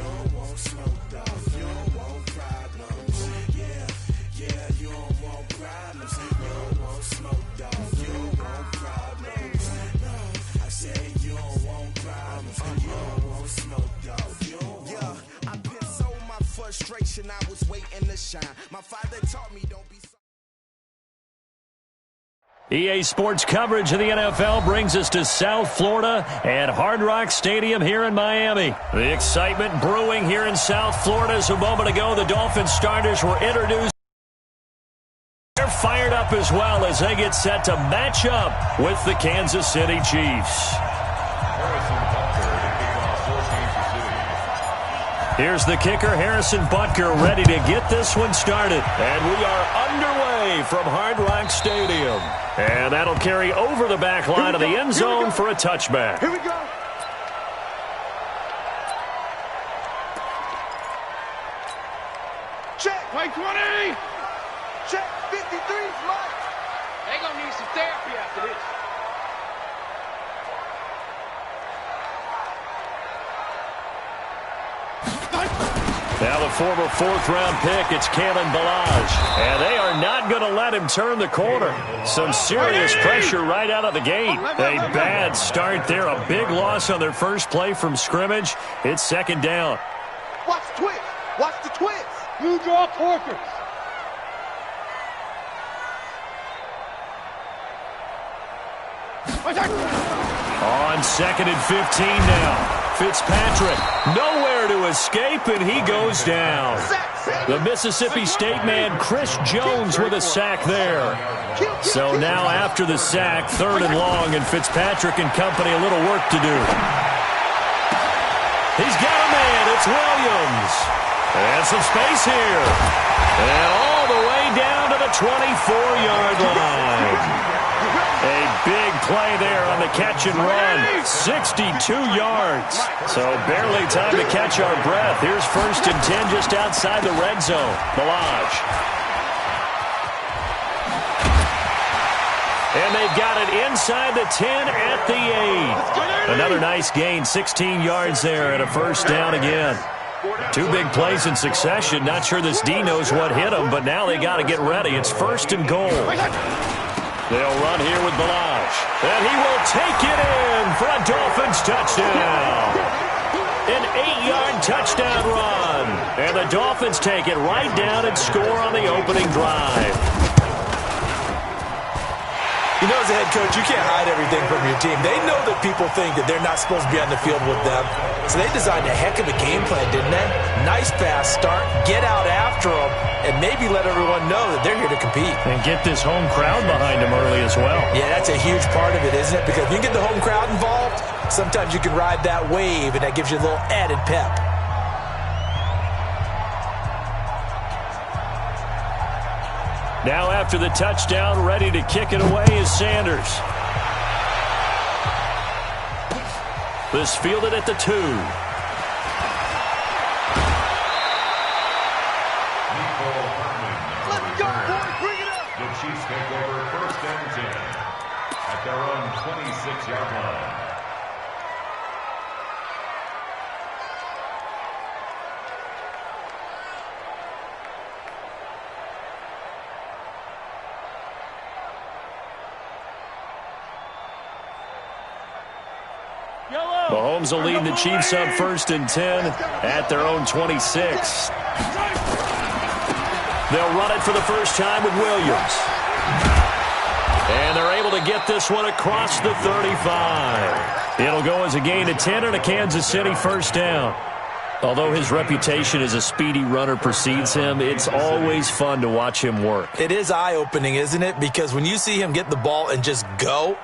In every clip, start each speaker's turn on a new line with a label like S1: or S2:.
S1: don't want smoke, dog. You don't want problems. Yeah, you don't want problems. You don't want smoke, dog. You don't want problems. No, I said you don't want problems. You don't want smoke, dog. You don't want. I been so my frustration, I was waiting to shine. My father taught me don't be.
S2: EA Sports coverage of the NFL brings us to South Florida at Hard Rock Stadium here in Miami. The excitement brewing here in South Florida as a moment ago the Dolphins starters were introduced. They're fired up as well as they get set to match up with the Kansas City Chiefs. Here's the kicker, Harrison Butker, ready to get this one started. And we are underway from Hard Rock Stadium. And that'll carry over the back line of the end zone for a touchback.
S3: Here we go. Check. Play 20. Check. 53 is mine.
S4: They're going to need some therapy after this.
S2: Now the former fourth-round pick, it's Kalen Ballage. And they are not going to let him turn the corner. Some serious pressure right out of the gate. A bad start there. A big loss on their first play from scrimmage. It's second down.
S3: Watch the twist. Watch the twist. You draw Corkers.
S2: On second and 15 now. Fitzpatrick nowhere to escape, and he goes down. The Mississippi State man Chris Jones with a sack there. So now after the sack, third and long, and Fitzpatrick and company a little work to do. He's got a man. It's Williams. And some space here. And all the way down to the 24-yard line. A big play there on the catch and run. 62 yards. So barely time to catch our breath. Here's first and 10 just outside the red zone. Ballage. And they've got it inside the 10 at the 8. Another nice gain. 16 yards there and a first down again. Two big plays in succession. Not sure this D knows what hit them, but now they got to get ready. It's first and goal. They'll run here with Ballage. And he will take it in for a Dolphins touchdown. An 8-yard touchdown run. And the Dolphins take it right down and score on the opening drive.
S5: You know, as a head coach, you can't hide everything from your team. They know that people think that they're not supposed to be on the field with them. So they designed a heck of a game plan, didn't they? Nice fast start, get out after them, and maybe let everyone know that they're here to compete.
S2: And get this home crowd behind them early as well.
S5: Yeah, that's a huge part of it, isn't it? Because if you get the home crowd involved, sometimes you can ride that wave, and that gives you a little added pep.
S2: Now after the touchdown, ready to kick it away is Sanders. This fielded at the 2.
S3: Let's go, boys. Bring it up.
S6: The Chiefs take over first and 10 at their own 26-yard line.
S2: Mahomes will lead the Chiefs up first and 10 at their own 26. They'll run it for the first time with Williams. And they're able to get this one across the 35. It'll go as a gain of 10 and a Kansas City first down. Although his reputation as a speedy runner precedes him, it's always fun to watch him work.
S5: It is eye-opening, isn't it? Because when you see him get the ball and just go,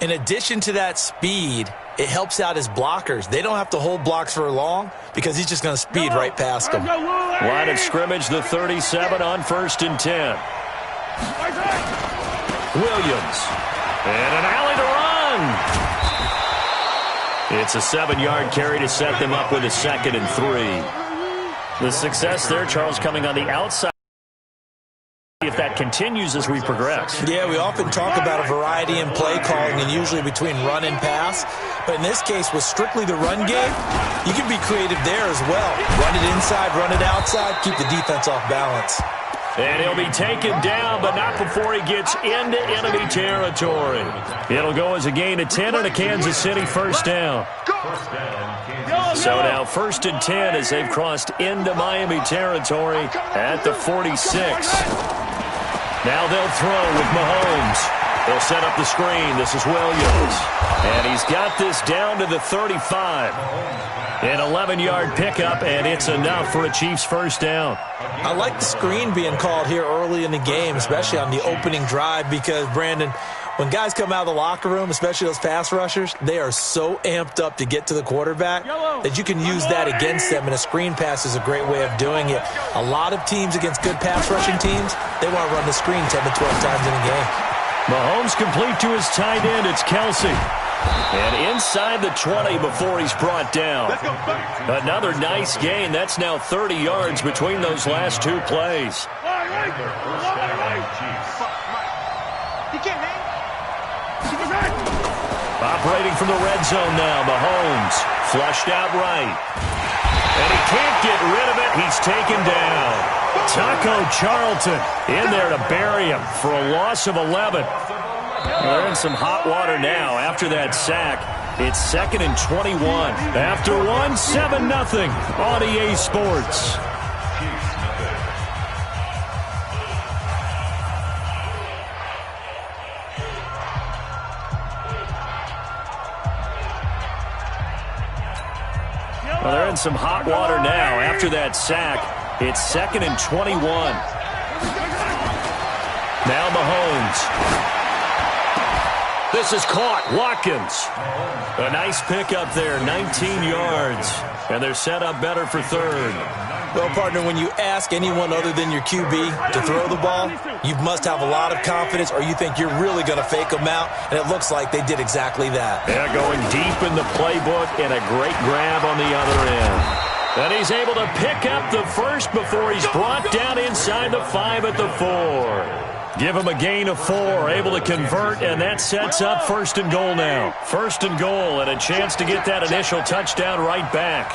S5: in addition to that speed, it helps out his blockers. They don't have to hold blocks for long because he's just going to speed right past them.
S2: Line of scrimmage, the 37 on first and 10. Williams. And an alley to run. It's a 7-yard carry to set them up with a second and 3. The success there, Charles, coming on the outside. If that continues as we progress.
S5: Yeah, we often talk about a variety in play calling and usually between run and pass. But in this case, with strictly the run game, you can be creative there as well. Run it inside, run it outside, keep the defense off balance.
S2: And he'll be taken down, but not before he gets into enemy territory. It'll go as a gain of 10 and a Kansas City first down. So now 1st and 10 as they've crossed into Miami territory at the 46. Now they'll throw with Mahomes. They'll set up the screen. This is Williams. And he's got this down to the 35. An 11-yard pickup, and it's enough for a Chiefs first down.
S5: I like the screen being called here early in the game, especially on the opening drive, because, Brandon, when guys come out of the locker room, especially those pass rushers, they are so amped up to get to the quarterback that you can use that against them, and a screen pass is a great way of doing it. A lot of teams against good pass rushing teams, they want to run the screen 10 to 12 times in a game.
S2: Mahomes complete to his tight end. It's Kelsey. And inside the 20 before he's brought down. Another nice gain. That's now 30 yards between those last two plays. Operating from the red zone now, Mahomes. Flushed out right. And he can't get rid of it. He's taken down. Taco Charlton in there to bury him for a loss of 11. They're in some hot water now after that sack. It's 2nd and 21. After one, 7-0 on EA Sports. Well, they're in some hot water now after that sack. It's 2nd and 21. Now Mahomes. This is caught. Watkins. A nice pickup there, 19 yards. And they're set up better for third.
S5: Well, partner, when you ask anyone other than your QB to throw the ball, you must have a lot of confidence, or you think you're really going to fake them out, and it looks like they did exactly that.
S2: Yeah, going deep in the playbook and a great grab on the other end. And he's able to pick up the first before he's brought down inside the 5 at the 4. Give him a gain of 4, able to convert, and that sets up 1st and goal now. 1st and goal, and a chance to get that initial touchdown right back.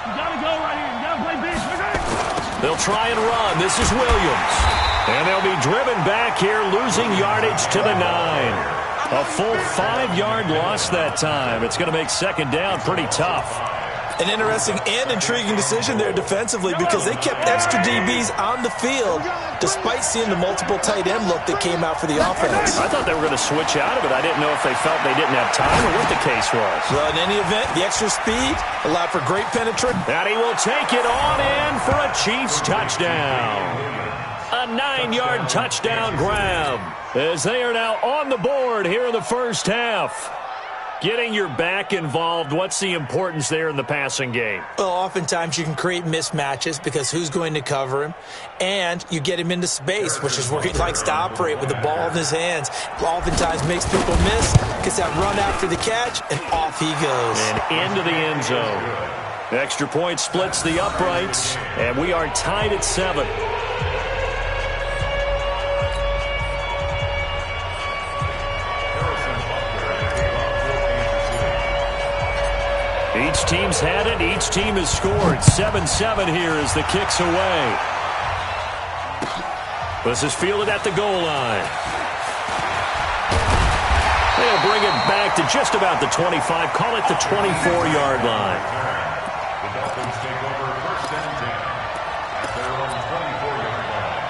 S3: You gotta go right here. You gotta play big.
S2: They'll try and run. This is Williams. And they'll be driven back here, losing yardage to the 9. A full 5-yard loss that time. It's going to make 2nd down pretty tough.
S5: An interesting and intriguing decision there defensively, because they kept extra DBs on the field despite seeing the multiple tight end look that came out for the offense.
S2: I thought they were going to switch out of it. I didn't know if they felt they didn't have time or what the case was.
S5: Well, in any event, the extra speed allowed for great penetration.
S2: And he will take it on in for a Chiefs touchdown. A 9-yard touchdown grab as they are now on the board here in the first half. Getting your back involved, what's the importance there in the passing game?
S5: Well, oftentimes you can create mismatches because who's going to cover him? And you get him into space, which is where he likes to operate with the ball in his hands. Oftentimes makes people miss, gets that run after the catch, and off he goes.
S2: And into the end zone. Extra point splits the uprights, and we are tied at 7. Each team's had it. Each team has scored. 7-7 here as the kick's away. This is fielded at the goal line. They'll bring it back to just about the 25. Call it the 24-yard line.
S6: The Dolphins take over 1st and 10 at their own 24-yard line.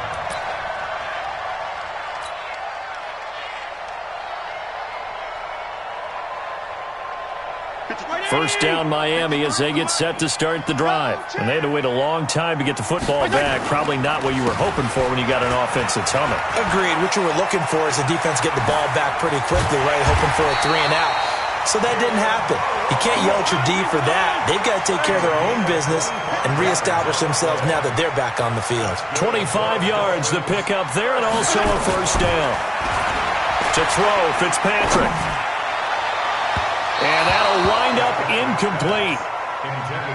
S2: First down Miami as they get set to start the drive. And they had to wait a long time to get the football back. Probably not what you were hoping for when you got an offense that's humming.
S5: Agreed. What you were looking for is the defense getting the ball back pretty quickly, right? Hoping for a 3 and out. So that didn't happen. You can't yell at your D for that. They've got to take care of their own business and reestablish themselves now that they're back on the field.
S2: 25 yards the pickup there, and also a first down. To throw, Fitzpatrick. And that'll wind up incomplete.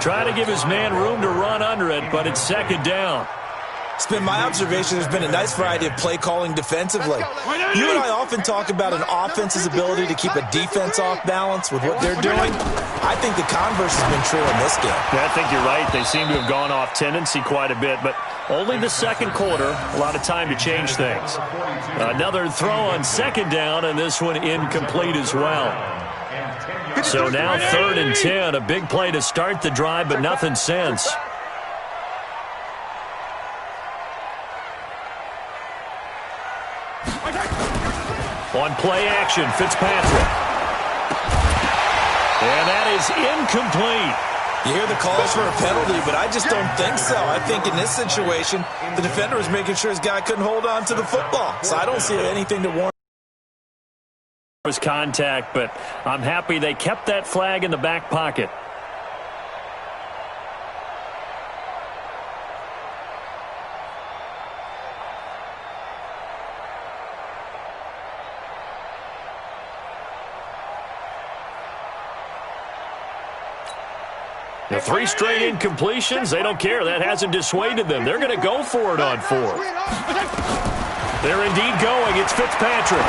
S2: Try to give his man room to run under it, but it's 2nd down.
S5: It's been my observation there's been a nice variety of play calling defensively. You and I often talk about an offense's ability to keep a defense off balance with what they're doing. I think the converse has been true in this game.
S2: Yeah, I think you're right. They seem to have gone off tendency quite a bit, but only the second quarter, a lot of time to change things. Another throw on second down, and this one incomplete as well. So now 3rd and 10, a big play to start the drive, but nothing since. On play action, Fitzpatrick. And that is incomplete.
S5: You hear the calls for a penalty, but I just don't think so. I think in this situation, the defender was making sure his guy couldn't hold on to the football. So I don't see anything to warrant.
S2: Was contact, but I'm happy they kept that flag in the back pocket. The 3 straight incompletions, they don't care. That hasn't dissuaded them. They're going to go for it on 4th. They're indeed going. It's Fitzpatrick.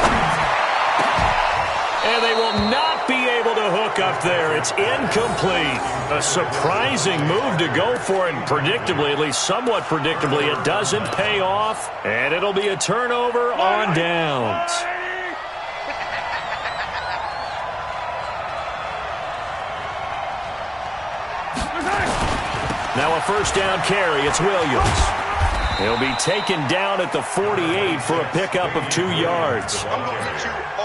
S2: And they will not be able to hook up there. It's incomplete. A surprising move to go for it. And predictably, at least somewhat predictably, it doesn't pay off. And it'll be a turnover on downs. Now a first down carry. It's Williams. He'll be taken down at the 48 for a pickup of 2 yards.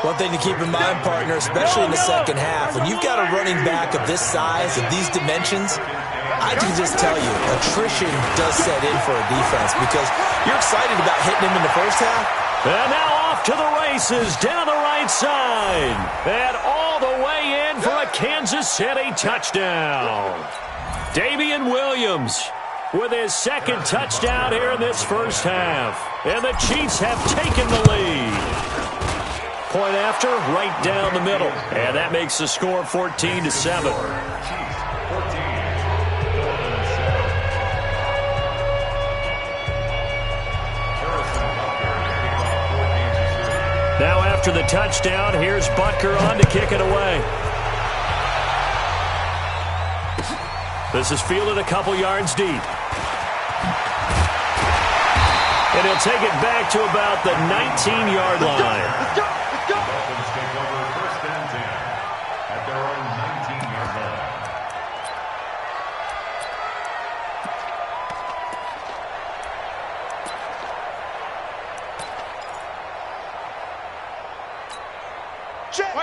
S5: One thing to keep in mind, partner, especially in the second half, when you've got a running back of this size, of these dimensions, I can just tell you, attrition does set in for a defense because you're excited about hitting him in the first half.
S2: And now off to the races down the right side. And all the way in for a Kansas City touchdown. Damian Williams with his 2nd touchdown here in this first half. And the Chiefs have taken the lead. Point after, right down the middle. And that makes the score 14-7. Now after the touchdown, here's Butker on to kick it away. This is fielded a couple yards deep. And he'll take it back to about the 19-yard line.
S3: Let's go! Let's go!
S6: Dolphins take over 1st and 10 at their own 19-yard line.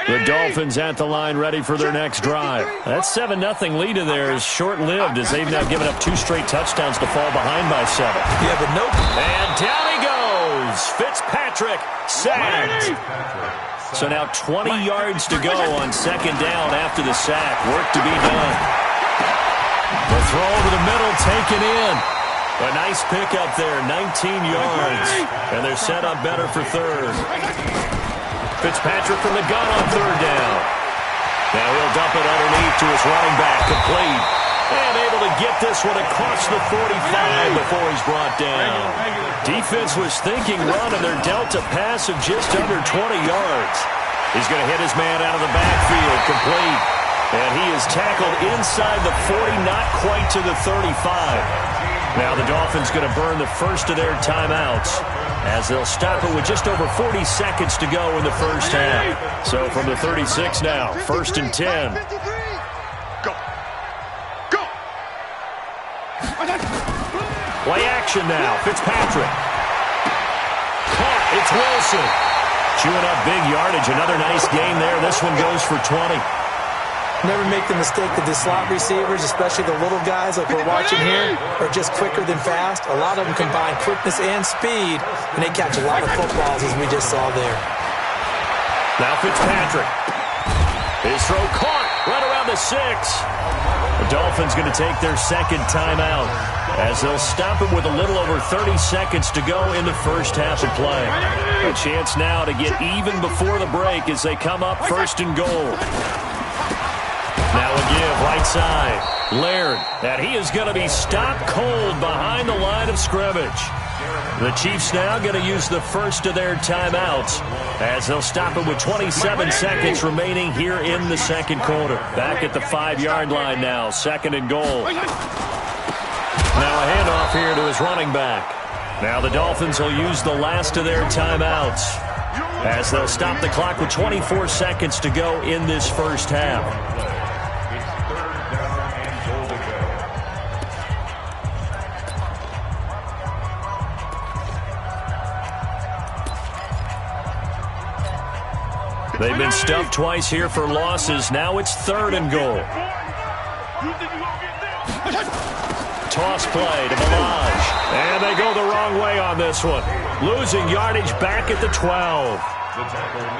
S2: The Dolphins at the line ready for their next drive. That 7-0 lead of theirs is short-lived as they've now given up 2 straight touchdowns to fall behind by 7.
S5: Yeah, but nope.
S2: And down he goes. Fitzpatrick sacked. So now 20 yards to go on 2nd down after the sack. Work to be done. The throw over the middle taken in. A nice pickup there, 19 yards. And they're set up better for 3rd. Fitzpatrick from the gun on 3rd down. Now he'll dump it underneath to his running back, complete. And able to get this one across the 45 before he's brought down. Defense was thinking run, and they're dealt a pass of just under 20 yards. He's going to hit his man out of the backfield, complete. And he is tackled inside the 40, not quite to the 35. Now the Dolphins going to burn the first of their timeouts as they'll stop it with just over 40 seconds to go in the first half. So from the 36 now, 1st and 10.
S3: Go! Go!
S2: Play action now. Fitzpatrick. Caught. It's Wilson. Chewing up big yardage. Another nice gain there. This one goes for 20.
S5: Never make the mistake that the slot receivers, especially the little guys like we're watching here, are just quicker than fast. A lot of them combine quickness and speed, and they catch a lot of footballs, as we just saw there.
S2: Now Fitzpatrick. His throw caught right around the 6. The Dolphins going to take their 2nd timeout as they'll stop it with a little over 30 seconds to go in the first half of play. A chance now to get even before the break as they come up 1st and goal. Now give right side. Laird, and he is going to be stopped cold behind the line of scrimmage. The Chiefs now going to use the first of their timeouts as they'll stop it with 27 seconds remaining here in the second quarter. Back at the 5-yard line now, 2nd and goal. Now a handoff here to his running back. Now the Dolphins will use the last of their timeouts as they'll stop the clock with 24 seconds to go in this first half.
S6: It's 3rd down and goal to go.
S2: They've been stuffed twice here for losses. Now it's 3rd and goal. Toss play to Ballage. And they go the wrong way on this one. Losing yardage back at the 12.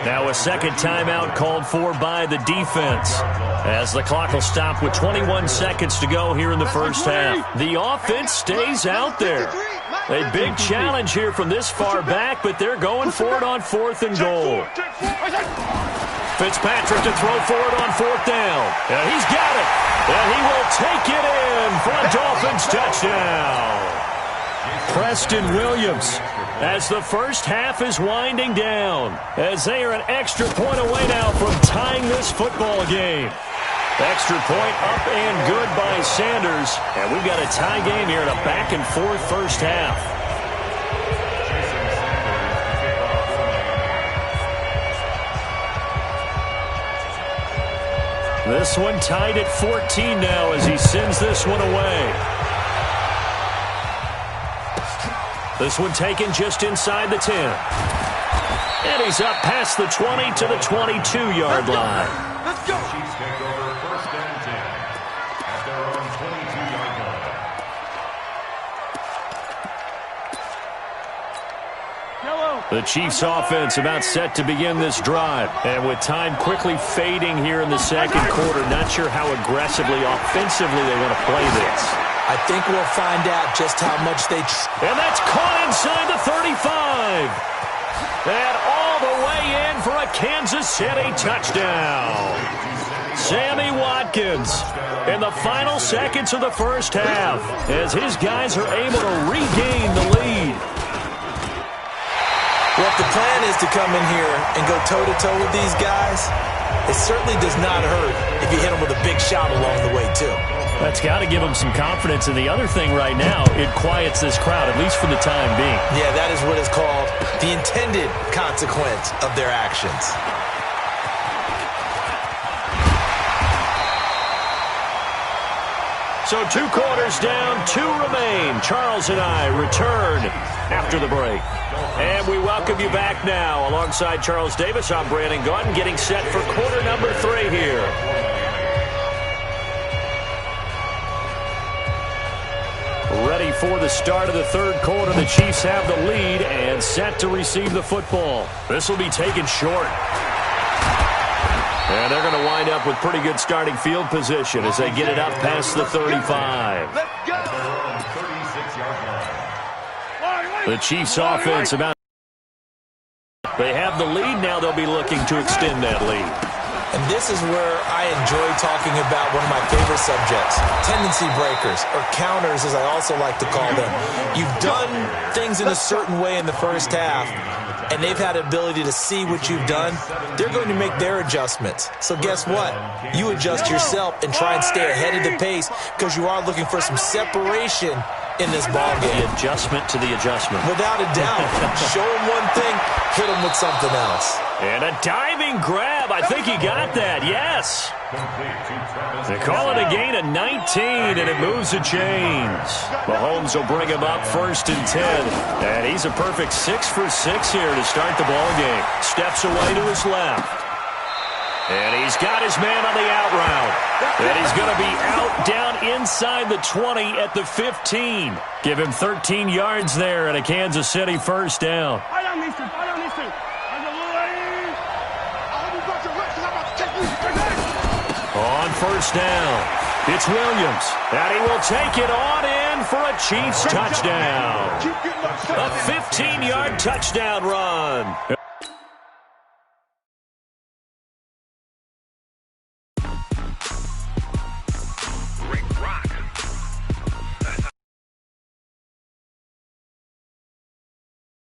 S2: Now a second timeout called for by the defense as the clock will stop with 21 seconds to go here in the first half. The offense stays out there. A big challenge here from this far back, but they're going for it on 4th and goal. Fitzpatrick to throw for it on 4th down. And he's got it. And he will take it in for a Dolphins touchdown. Preston Williams as the first half is winding down as they are an extra point away now from tying this football game. Extra point up and good by Sanders. And we've got a tie game here in a back-and-forth first half. This one tied at 14 now as he sends this one away. This one taken just inside the 10. And he's up past the 20 to the 22-yard line.
S3: Let's go.
S6: Chiefs take over 1st and 10 at their own 22-yard line.
S2: The Chiefs offense about set to begin this drive. And with time quickly fading here in the second quarter, not sure how aggressively, offensively they want to play this.
S5: I think we'll find out just how much they...
S2: And that's caught inside the 35. And all the way in for a Kansas City touchdown. Sammy Watkins in the final seconds of the first half as his guys are able to regain the lead.
S5: Well, if the plan is to come in here and go toe-to-toe with these guys, it certainly does not hurt if you hit them with a big shot along the way, too.
S2: That's got to give them some confidence. And the other thing right now, it quiets this crowd, at least for the time being.
S5: Yeah, that is what is called the intended consequence of their actions.
S2: So 2 quarters down, 2 remain. Charles and I return after the break. And we welcome you back now. Alongside Charles Davis, I'm Brandon Gaudin, getting set for quarter number 3 here. Ready for the start of the third quarter. The Chiefs have the lead and set to receive the football. This will be taken short. And they're going to wind up with pretty good starting field position as they get it up past the 35.
S3: Let's go.
S2: The Chiefs offense about... They have the lead now. They'll be looking to extend that lead.
S5: And this is where I enjoy talking about one of my favorite subjects, tendency breakers, or counters as I also like to call them. You've done things in a certain way in the first half, and they've had the ability to see what you've done. They're going to make their adjustments. So guess what? You adjust yourself and try and stay ahead of the pace because you are looking for some separation in this ball game.
S2: The adjustment to the adjustment.
S5: Without a doubt. Show them one thing, hit them with something else.
S2: And a diving grab. I think he got that. Yes. They call it a gain of 19, and it moves the chains. Mahomes will bring him up 1st and 10. And he's a perfect 6 for 6 here to start the ball game. Steps away to his left. And he's got his man on the out route. And he's going to be out down inside the 20 at the 15. Give him 13 yards there and a Kansas City first down. On first down, it's Williams. And he will take it on in for a Chiefs touchdown. A 15-yard touchdown run.